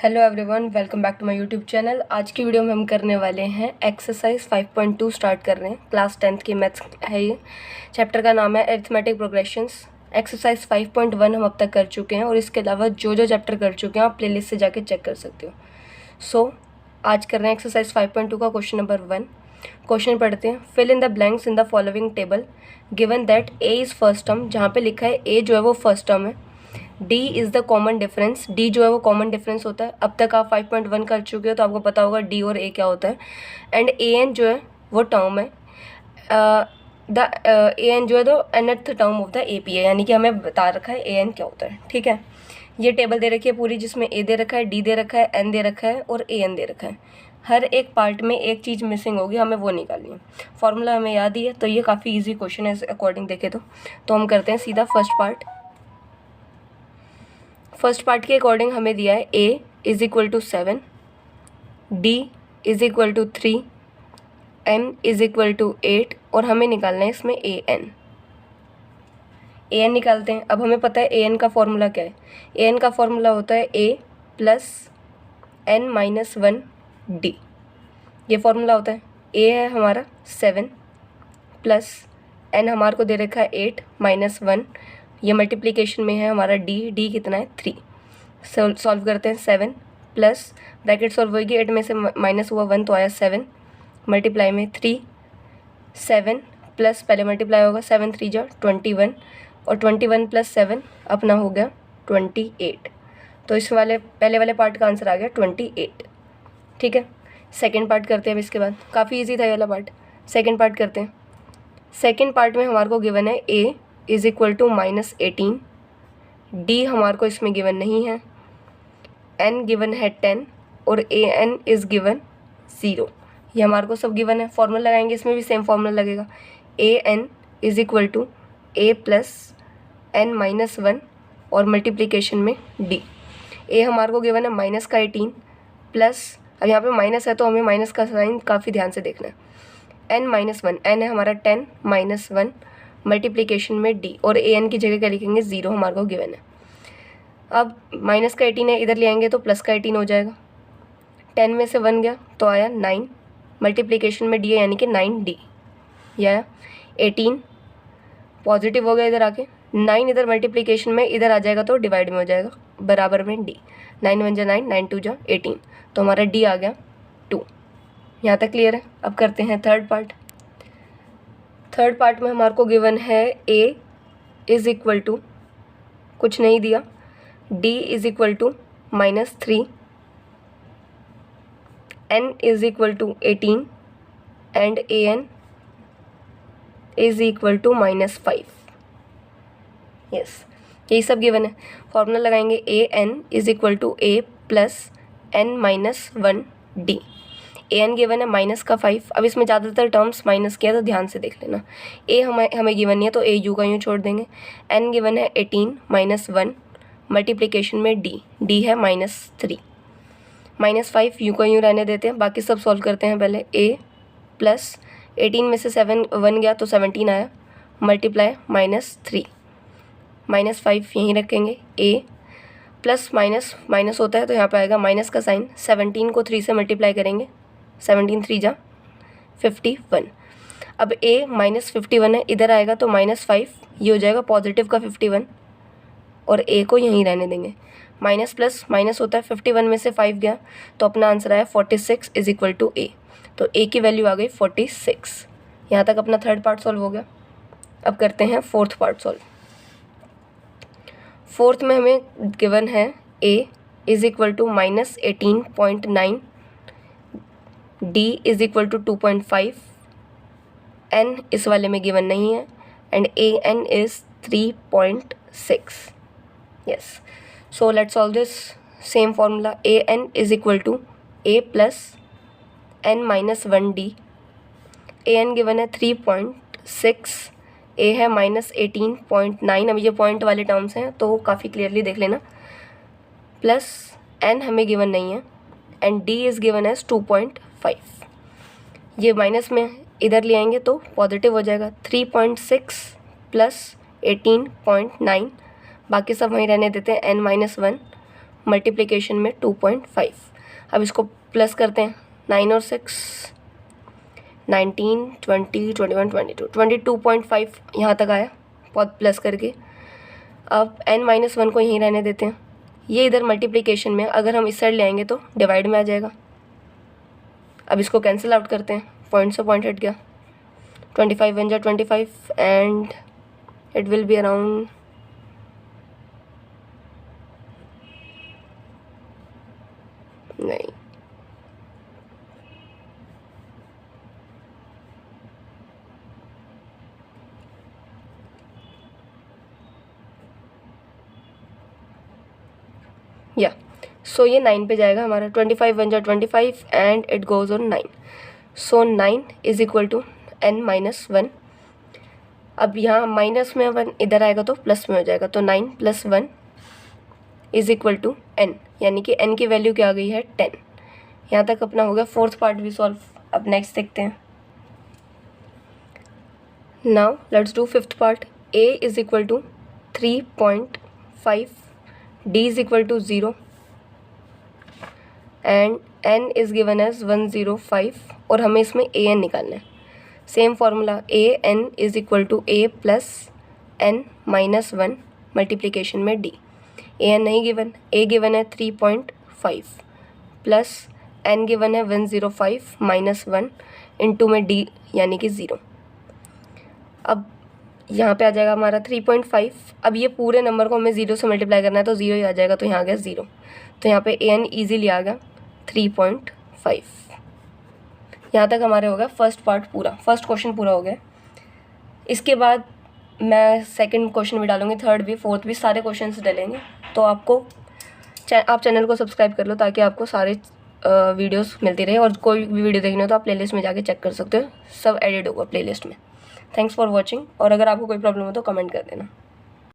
Hello everyone, welcome back to my YouTube channel. आज की video में हम करने वाले हैं एक्सरसाइज 5.2 स्टार्ट कर रहे हैं। क्लास 10th की मैथ्स है ये। चैप्टर का नाम है अरिथमेटिक प्रोग्रेशंस। एक्सरसाइज 5.1 हम अब तक कर चुके हैं और इसके अलावा जो जो चैप्टर कर चुके हैं आप प्लेलिस्ट से जाके चेक कर सकते हो। आज कर रहे हैं एक्सरसाइज 5.2 का क्वेश्चन नंबर 1। क्वेश्चन पढ़ते हैं। Fill in the blanks in the following table given that a is first term. जहाँ पे लिखा है ए जो है वो फर्स्ट टर्म है, d is the common difference. D जो है वो कॉमन डिफरेंस होता है। अब तक आप 5.1 कर चुके हो तो आपको पता होगा डी और ए क्या होता है। एंड ए एन जो है वो टर्म है। द ए एन जो है तो nth term of the A P है, यानी कि हमें बता रखा है ए एन क्या होता है। ठीक है, ये टेबल दे रखी है पूरी, जिसमें ए दे रखा है, डी दे रखा है, एन दे रखा है और ए एन दे रखा है। हर एक पार्ट में एक चीज़ मिसिंग होगी, हमें वो निकालनी है। फॉर्मूला हमें याद ही है, तो ये काफ़ी इजी क्वेश्चन है अकॉर्डिंग देखे तो हम करते हैं सीधा फर्स्ट पार्ट। फर्स्ट पार्ट के अकॉर्डिंग हमें दिया है a is equal to 7, d is equal to 3, n is equal to 8 और हमें निकालना है इसमें an निकालते हैं। अब हमें पता है an का फॉर्मूला क्या है। an का फॉर्मूला होता है a plus n minus 1 d। ये फॉर्मूला होता है। a है हमारा 7 प्लस n हमारे को दे रखा है 8 माइनस 1, ये मल्टीप्लिकेशन में है हमारा डी कितना है 3। सॉल्व करते हैं। 7 प्लस ब्रैकेट सॉल्व होगी, 8 में से माइनस हुआ 1 तो आया 7 मल्टीप्लाई में 3। 7 प्लस पहले मल्टीप्लाई होगा, 7 3 जा 21 और 21 प्लस 7 अपना हो गया 28। तो इस वाले पहले वाले पार्ट का आंसर आ गया 28। ठीक है, सेकेंड पार्ट करते हैं अब इसके बाद। काफ़ी ईजी था ये वाला पार्ट। सेकेंड पार्ट करते हैं। सेकेंड पार्ट में हमारे को गिवन है a is equal to minus 18, d हमारे को इसमें गिवन नहीं है, n गिवन है 10 और ए एन इज़ गिवन 0। ये हमारे को सब गिवन है। फॉर्मूला लगाएंगे, इसमें भी सेम फॉर्मूला लगेगा। A N is equal to A plus n minus 1 और मल्टीप्लिकेशन में d। ए हमारे को गिवन है माइनस का 18 प्लस, अब यहाँ पे माइनस है तो हमें माइनस का साइन काफ़ी ध्यान से देखना है। n माइनस 1, n है हमारा 10 माइनस 1 मल्टीप्लिकेशन में d और ए एन की जगह क्या लिखेंगे 0 हमारे को गिवन है। अब माइनस का 18 है, इधर ले आएंगे तो प्लस का 18 हो जाएगा। 10 में से 1 गया तो आया 9 मल्टीप्लिकेशन में d है, यानी कि 9d। या 18 पॉजिटिव हो गया इधर आके, 9 इधर मल्टीप्लिकेशन में इधर आ जाएगा तो डिवाइड में हो जाएगा बराबर में d। 9 1 जा 9, 9 2 जा 18, तो हमारा d आ गया 2। यहाँ तक क्लियर है। अब करते हैं थर्ड पार्ट। थर्ड पार्ट में हमारे को गिवन है a इज़ इक्वल टू कुछ नहीं दिया, d is equal to minus 3, n is equal to 18 and a n is equal to minus 5। Yes, यही सब गिवन है। फॉर्मूला लगाएंगे a n is equal to a plus n minus 1 d। A n given है minus का 5। अब इसमें ज़्यादातर terms minus किया तो ध्यान से देख लेना। ए हमें गिवन नहीं है तो ए यू का यूँ छोड़ देंगे। एन गिवन है 18 माइनस 1 मल्टीप्लिकेशन में डी है माइनस 3, माइनस 5 यू का यूँ रहने देते हैं। बाकी सब सॉल्व करते हैं। पहले ए प्लस 18 में से 7 1 गया तो 17 आया मल्टीप्लाई माइनस 3, माइनस 5 यहीं रखेंगे। ए प्लस माइनस माइनस होता है तो यहाँ पर आएगा माइनस का साइन। 17 को 3 से मल्टीप्लाई करेंगे, 17 3 जा 51। अब a माइनस 51 है, इधर आएगा तो माइनस 5, ये हो जाएगा पॉजिटिव का 51 और a को यहीं रहने देंगे। माइनस प्लस माइनस होता है, 51 में से 5 गया तो अपना आंसर आया 46 इज़ इक्वल टू a। तो a की वैल्यू आ गई 46। यहाँ तक अपना थर्ड पार्ट सॉल्व हो गया। अब करते हैं फोर्थ पार्ट सॉल्व। फोर्थ में हमें गिवन है a is equal to minus 18.9, d is equal to 2.5, n इस वाले में गिवन नहीं है and a n is 3.6। Yes, so let's solve this. Same formula a n is equal to a plus n minus 1 d। a n given है 3.6, a है minus 18.9। अब ये पॉइंट वाले टर्म्स हैं तो काफ़ी क्लियरली देख लेना। प्लस n हमें गिवन नहीं है and d is given as 2.5। ये माइनस में इधर ले आएंगे तो पॉजिटिव हो जाएगा। 3.6 प्लस 18.9, बाकी सब वहीं रहने देते हैं। n माइनस 1 मल्टीप्लिकेशन में 2.5। अब इसको प्लस करते हैं, 9 और 6 19 20 21 22 22.5 यहाँ तक आया बहुत प्लस करके। अब n-1 को यहीं रहने देते हैं। ये इधर मल्टीप्लिकेशन में, अगर हम इस साइड ले आएंगे तो डिवाइड में आ जाएगा। अब इसको कैंसिल आउट करते हैं, पॉइंट से पॉइंट हट गया, 25 1 जा 25 and it will be around नहीं या सो ये 9 पे जाएगा हमारा। 25 1 जा 25 and it goes on 9। So 9 is equal to n-1। अब यहाँ माइनस में 1 इधर आएगा तो प्लस में हो जाएगा, तो 9 + 1 इज इक्वल टू n, यानी कि n की वैल्यू क्या आ गई है 10। यहाँ तक अपना हो गया फोर्थ पार्ट भी सॉल्व। अब नेक्स्ट देखते हैं। Now let's do fifth part. a is equal to 3.5, d is equal to 0 and n is given as 105 और हमें इसमें a n निकालना है। Same formula, a n is equal to a plus n-1 multiplication में d। a n नहीं given, a given है 3.5 plus n given है 105 minus 1 into में d यानी कि 0। अब यहाँ पे आ जाएगा हमारा 3.5। अब ये पूरे नंबर को हमें 0 से मल्टीप्लाई करना है तो 0 ही आ जाएगा, तो यहाँ आ गया 0। तो यहाँ पे a n ईजीली आ गया 3.5। यहाँ तक हमारे हो गया फर्स्ट पार्ट पूरा, फर्स्ट क्वेश्चन पूरा हो गया। इसके बाद मैं सेकंड क्वेश्चन भी डालूंगी, थर्ड भी, फोर्थ भी, सारे क्वेश्चंस डालेंगे। तो आपको आप चैनल को सब्सक्राइब कर लो ताकि आपको सारे वीडियोस मिलती रहे, और कोई भी वीडियो देखनी हो तो आप प्लेलिस्ट में जाके चेक कर सकते हो, सब एडिट होगा प्लेलिस्ट में। थैंक्स फॉर वॉचिंग, और अगर आपको कोई प्रॉब्लम हो तो कमेंट कर देना।